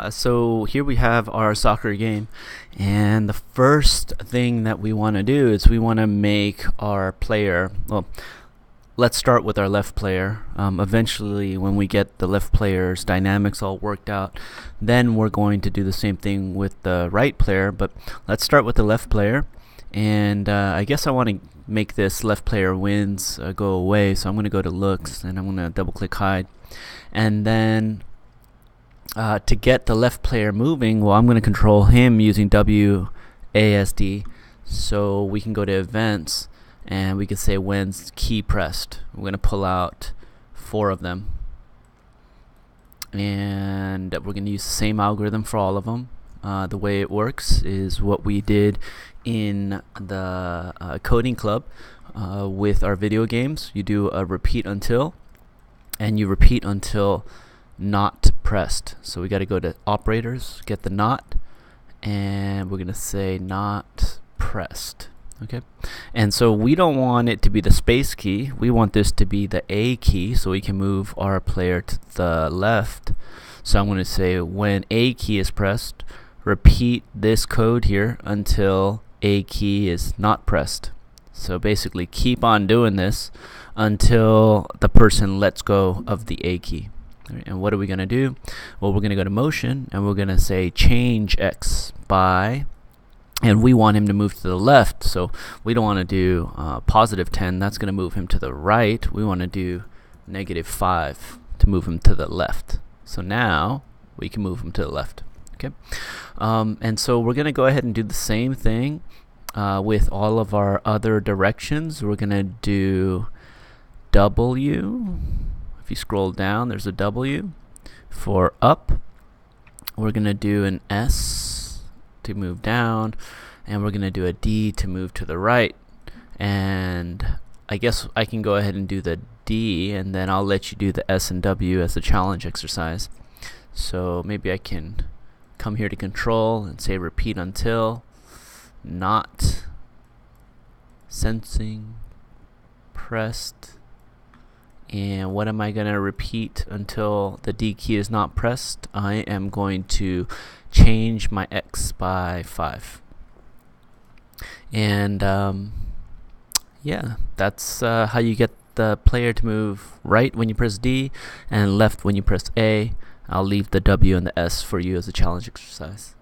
So here we have our soccer game, and the first thing that we want to do is we want to make our player, well, let's start with our left player. Eventually, when we get the left player's dynamics all worked out, then we're going to do the same thing with the right player, but let's start with the left player. And I guess I want to make this left player wins go away, so I'm going to go to looks, and I'm going to double click hide. And then to get the left player moving, well, I'm going to control him using WASD. So we can go to events and we can say when's key pressed. We're going to pull out 4 of them. And we're going to use the same algorithm for all of them. The way it works is what we did in the coding club with our video games. You do a repeat until, and you repeat until not pressed. So we got to go to operators, get the not, and we're going to say not pressed. Okay, and so we don't want it to be the space key. We want this to be the A key, so we can move our player to the left. So I'm going to say when A key is pressed, repeat this code here until A key is not pressed. So basically keep on doing this until the person lets go of the A key. And what are we going to do? Well, we're going to go to motion, and we're going to say change X by, and we want him to move to the left. So we don't want to do positive 10. That's going to move him to the right. We want to do negative 5 to move him to the left. So now we can move him to the left. Okay. And so we're going to go ahead and do the same thing with all of our other directions. We're going to do W. If you scroll down, there's a W. For up, we're going to do an S to move down, and we're going to do a D to move to the right. And I guess I can go ahead and do the D, and then I'll let you do the S and W as a challenge exercise. So maybe I can come here to control and say repeat until not sensing pressed. And what am I going to repeat until the D key is not pressed? I am going to change my X by 5. And yeah, that's how you get the player to move right when you press D and left when you press A. I'll leave the W and the S for you as a challenge exercise.